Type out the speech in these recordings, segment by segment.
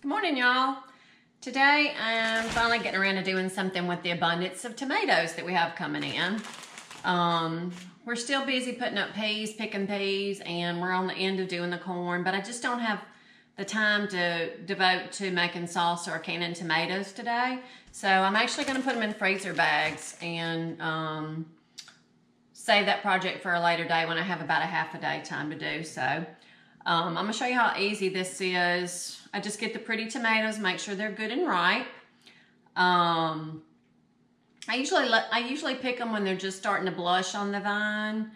Good morning, y'all. Today I'm finally getting around to doing something with the abundance of tomatoes that we have coming in. We're still busy putting up peas, picking peas, and we're on the end of doing the corn, but I just don't have the time to devote to making salsa or canning tomatoes today. So I'm actually going to put them in freezer bags and save that project for a later day when I have about a half a day time to do so. I'm going to show you how easy this is. I just get the pretty tomatoes, make sure they're good and ripe. I usually pick them when they're just starting to blush on the vine.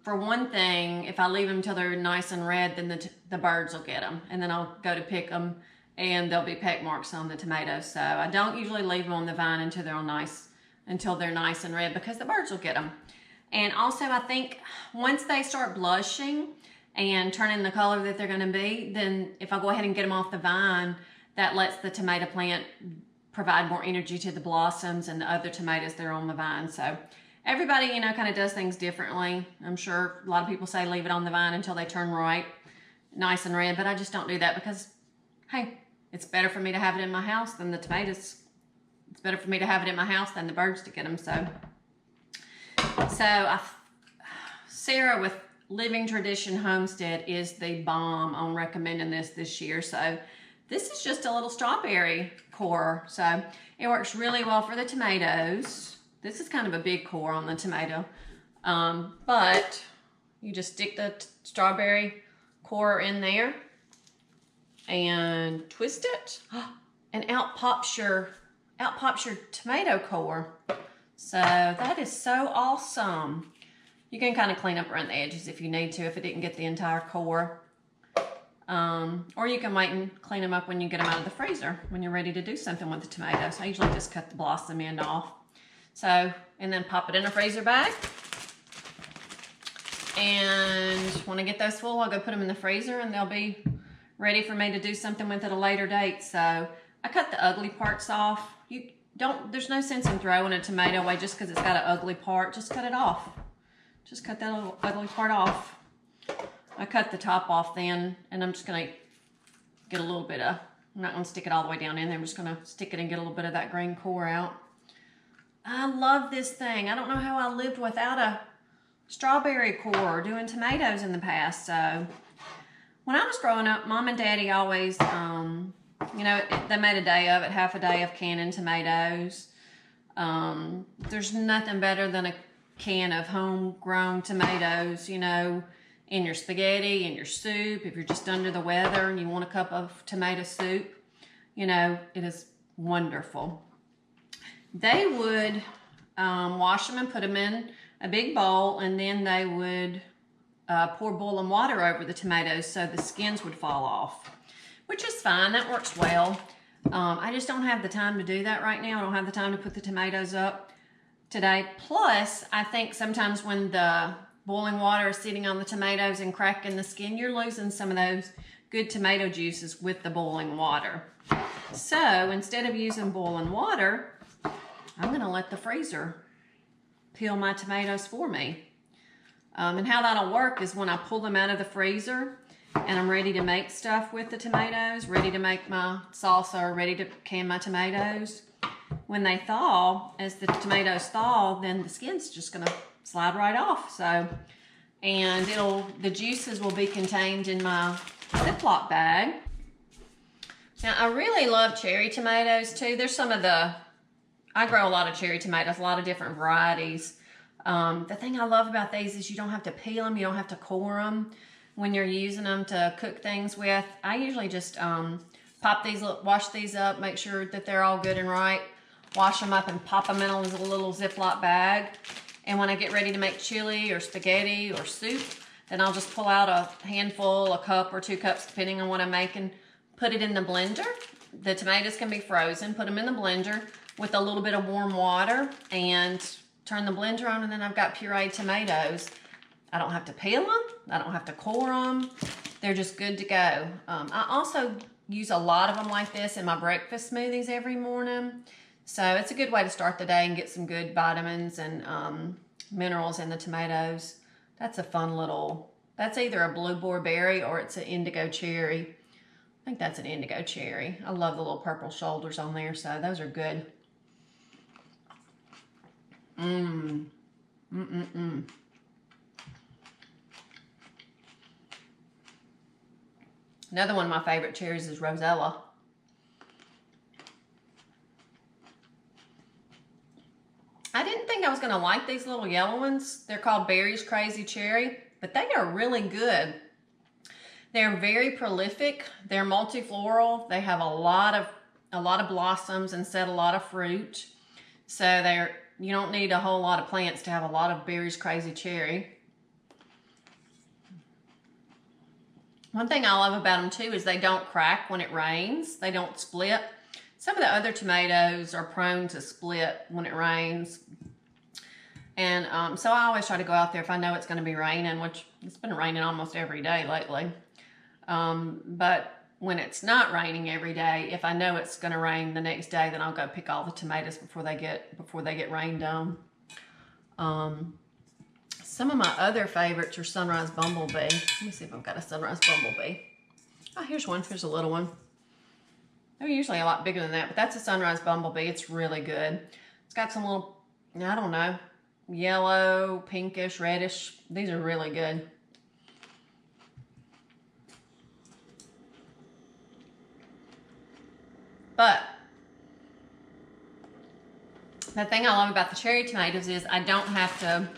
For one thing, if I leave them until they're nice and red, then the birds will get them. And then I'll go to pick them and there'll be peck marks on the tomatoes. So I don't usually leave them on the vine until they're nice and red because the birds will get them. And also I think once they start blushing and turning the color that they're going to be, then if I go ahead and get them off the vine, that lets the tomato plant provide more energy to the blossoms and the other tomatoes that are on the vine. So everybody, kind of does things differently. I'm sure a lot of people say leave it on the vine until they turn ripe, nice and red, but I just don't do that because, hey, it's better for me to have it in my house than the tomatoes. It's better for me to have it in my house than the birds to get them. Sarah with Living Tradition Homestead is the bomb on recommending this year. So this is just a little strawberry core. So it works really well for the tomatoes. This is kind of a big core on the tomato. But you just stick the strawberry core in there and twist it and out pops your tomato core. So that is so awesome. You can kind of clean up around the edges if you need to, if it didn't get the entire core. Or you can wait and clean them up when you get them out of the freezer, when you're ready to do something with the tomatoes. I usually just cut the blossom end off. So, and then pop it in a freezer bag. And when I get those full, I'll go put them in the freezer and they'll be ready for me to do something with at a later date. So I cut the ugly parts off. There's no sense in throwing a tomato away just because it's got an ugly part. Just cut it off. Just cut that little ugly part off. I cut the top off then, and I'm just going to get a little bit of, I'm not going to stick it all the way down in there. I'm just going to stick it and get a little bit of that green core out. I love this thing. I don't know how I lived without a strawberry core doing tomatoes in the past. So when I was growing up, Mom and Daddy always, they made a day of it, half a day of canning tomatoes. There's nothing better than a can of homegrown tomatoes, in your spaghetti, in your soup. If you're just under the weather and you want a cup of tomato soup, it is wonderful. They would wash them and put them in a big bowl, and then they would pour boiling water over the tomatoes so the skins would fall off, which is fine. That works well. I just don't have the time to do that right now. I don't have the time to put the tomatoes up today. Plus, I think sometimes when the boiling water is sitting on the tomatoes and cracking the skin, you're losing some of those good tomato juices with the boiling water. So instead of using boiling water, I'm going to let the freezer peel my tomatoes for me. And how that'll work is when I pull them out of the freezer and I'm ready to make stuff with the tomatoes, ready to make my salsa or ready to can my tomatoes, when they thaw, as the tomatoes thaw, then the skin's just going to slide right off. So, and the juices will be contained in my Ziploc bag. Now, I really love cherry tomatoes too. There's I grow a lot of cherry tomatoes, a lot of different varieties. The thing I love about these is you don't have to peel them, you don't have to core them when you're using them to cook things with. I usually just wash these up, make sure that they're all good and right, wash them up and pop them in a little Ziploc bag. And when I get ready to make chili or spaghetti or soup, then I'll just pull out a handful, a cup or 2 cups, depending on what I'm making, put it in the blender. The tomatoes can be frozen, put them in the blender with a little bit of warm water and turn the blender on, and then I've got pureed tomatoes. I don't have to peel them. I don't have to core them. They're just good to go. I also use a lot of them like this in my breakfast smoothies every morning. So it's a good way to start the day and get some good vitamins and minerals in the tomatoes. That's a fun that's either a blue berry or it's an indigo cherry. think that's an indigo cherry. I love the little purple shoulders on there, so those are good. Another one of my favorite cherries is Rosella. I didn't think I was going to like these little yellow ones. They're called Berry's Crazy Cherry, but they are really good. They're very prolific. They're multifloral. They have a lot of blossoms instead of a lot of fruit. So you don't need a whole lot of plants to have a lot of Berry's Crazy Cherry. One thing I love about them too is they don't crack when it rains. They don't split. Some of the other tomatoes are prone to split when it rains. And so I always try to go out there if I know it's going to be raining, which it's been raining almost every day lately. But when it's not raining every day, if I know it's going to rain the next day, then I'll go pick all the tomatoes before they get rained on. Some of my other favorites are Sunrise Bumblebee. Let me see if I've got a Sunrise Bumblebee. Oh, here's one. Here's a little one. They're usually a lot bigger than that, but that's a Sunrise Bumblebee. It's really good. It's got some little, I don't know, yellow, pinkish, reddish. These are really good. But the thing I love about the cherry tomatoes is I don't have to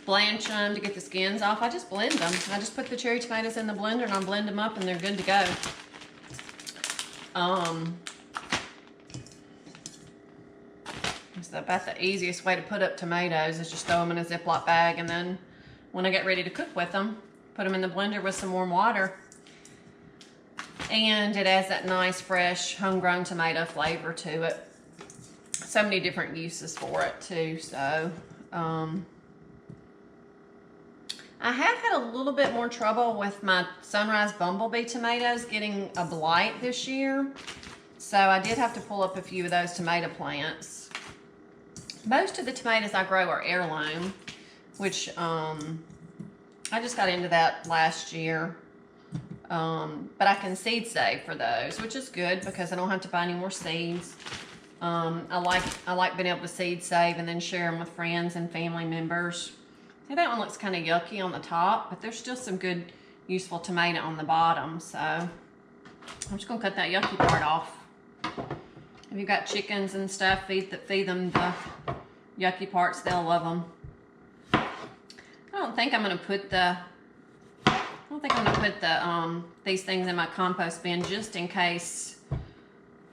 blanch them to get the skins off. I just blend them. I just put the cherry tomatoes in the blender and I'll blend them up and they're good to go. It's about the easiest way to put up tomatoes is just throw them in a Ziploc bag, and then when I get ready to cook with them, put them in the blender with some warm water. And it adds that nice, fresh, homegrown tomato flavor to it. So many different uses for it too. So, I have had a little bit more trouble with my Sunrise Bumblebee tomatoes getting a blight this year. So I did have to pull up a few of those tomato plants. Most of the tomatoes I grow are heirloom, which I just got into that last year. But I can seed save for those, which is good because I don't have to buy any more seeds. I like being able to seed save and then share them with friends and family members. See, that one looks kind of yucky on the top, but there's still some good, useful tomato on the bottom. So I'm just gonna cut that yucky part off. If you've got chickens and stuff, feed them the yucky parts. They'll love them. I don't think I'm gonna put these things in my compost bin just in case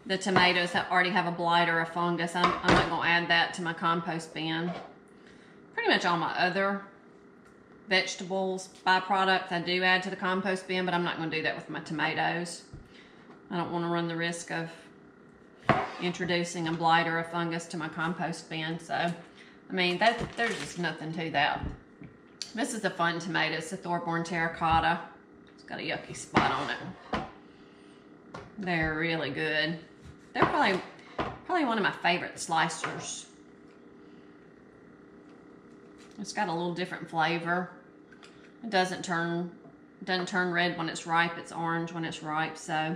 the tomatoes already have a blight or a fungus. I'm not gonna add that to my compost bin. Pretty much all my other vegetables, byproducts, I do add to the compost bin, but I'm not going to do that with my tomatoes. I don't want to run the risk of introducing a blight or a fungus to my compost bin. So, I mean, there's just nothing to that. This is a fun tomato. It's a Thorborn Terracotta. It's got a yucky spot on it. They're really good. They're probably one of my favorite slicers. It's got a little different flavor. It doesn't turn red when it's ripe. It's orange when it's ripe. So,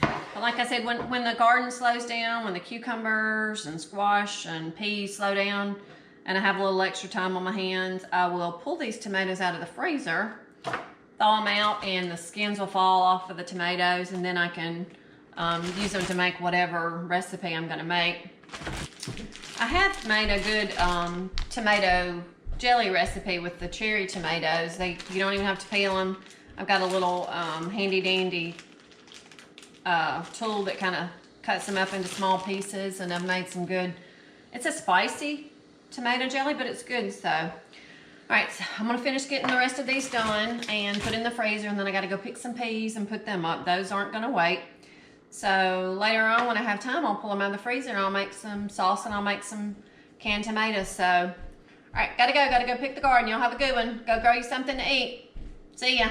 but like I said, when the garden slows down, when the cucumbers and squash and peas slow down, and I have a little extra time on my hands, I will pull these tomatoes out of the freezer, thaw them out, and the skins will fall off of the tomatoes, and then I can use them to make whatever recipe I'm going to make. I have made a good tomato jelly recipe with the cherry tomatoes. You don't even have to peel them. I've got a little handy dandy tool that kind of cuts them up into small pieces, and I've made some good, it's a spicy tomato jelly, but it's good. So, all right, so I'm gonna finish getting the rest of these done and put in the freezer, and then I gotta go pick some peas and put them up. Those aren't gonna wait. So later on, when I have time, I'll pull them out of the freezer and I'll make some sauce and I'll make some canned tomatoes. So, all right, gotta go pick the garden. Y'all have a good one. Go grow you something to eat. See ya.